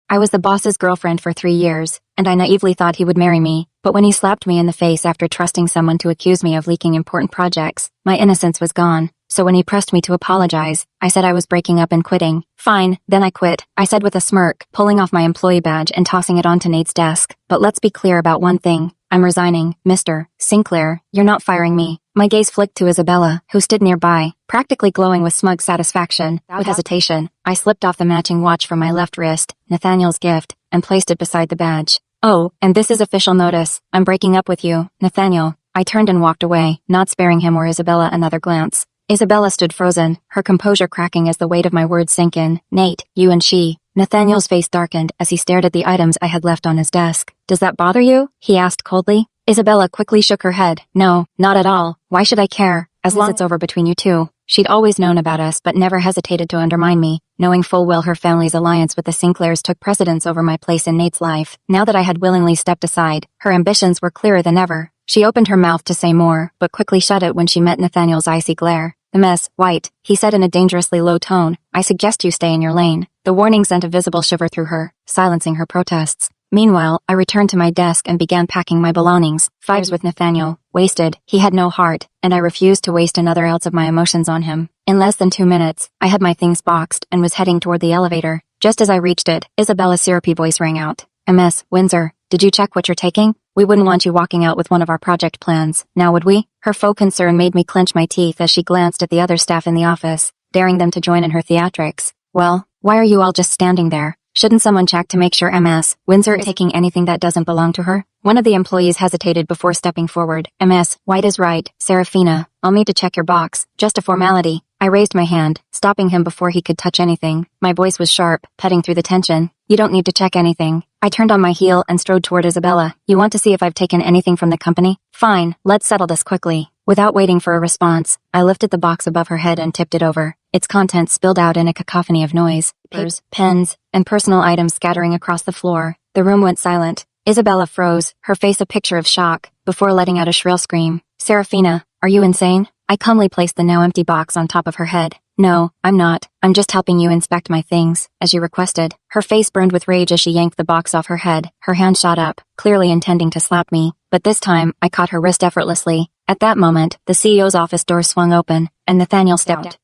I was the boss's girlfriend for 3 years, and I naively thought he would marry me, but when he slapped me in the face after trusting someone to accuse me of leaking important projects, my innocence was gone. So when he pressed me to apologize, I said I was breaking up and quitting. Fine, then I quit, I said with a smirk, pulling off my employee badge and tossing it onto Nate's desk. But let's be clear about one thing. I'm resigning, Mr. Sinclair. You're not firing me. My gaze flicked to Isabella, who stood nearby, practically glowing with smug satisfaction. Without hesitation, I slipped off the matching watch from my left wrist, Nathaniel's gift, and placed it beside the badge. Oh, and this is official notice. I'm breaking up with you, Nathaniel. I turned and walked away, not sparing him or Isabella another glance. Isabella stood frozen, her composure cracking as the weight of my words sank in. Nate, you and she. Nathaniel's face darkened as he stared at the items I had left on his desk. Does that bother you? He asked coldly. Isabella quickly shook her head. No, not at all. Why should I care? As long as it's over between you two. She'd always known about us but never hesitated to undermine me, knowing full well her family's alliance with the Sinclairs took precedence over my place in Nate's life. Now that I had willingly stepped aside, her ambitions were clearer than ever. She opened her mouth to say more, but quickly shut it when she met Nathaniel's icy glare. Miss White, he said in a dangerously low tone, I suggest you stay in your lane. The warning sent a visible shiver through her, silencing her protests. Meanwhile, I returned to my desk and began packing my belongings. Fives with Nathaniel. Wasted. He had no heart, and I refused to waste another ounce of my emotions on him. In less than 2 minutes, I had my things boxed and was heading toward the elevator. Just as I reached it, Isabella's syrupy voice rang out. Miss Windsor, did you check what you're taking? We wouldn't want you walking out with one of our project plans, now would we? Her faux concern made me clench my teeth as she glanced at the other staff in the office, daring them to join in her theatrics. Well, why are you all just standing there? Shouldn't someone check to make sure Ms. Windsor is taking anything that doesn't belong to her? One of the employees hesitated before stepping forward. Ms. White is right, Serafina. I'll need to check your box. Just a formality. I raised my hand, stopping him before he could touch anything. My voice was sharp, cutting through the tension. You don't need to check anything. I turned on my heel and strode toward Isabella. You want to see if I've taken anything from the company? Fine, let's settle this quickly. Without waiting for a response, I lifted the box above her head and tipped it over. Its contents spilled out in a cacophony of noise. Papers, pens, and personal items scattering across the floor. The room went silent. Isabella froze, her face a picture of shock, before letting out a shrill scream. Serafina, are you insane? I calmly placed the now empty box on top of her head. No, I'm not. I'm just helping you inspect my things, as you requested. Her face burned with rage as she yanked the box off her head. Her hand shot up, clearly intending to slap me. But this time, I caught her wrist effortlessly. At that moment, the CEO's office door swung open, and Nathaniel stepped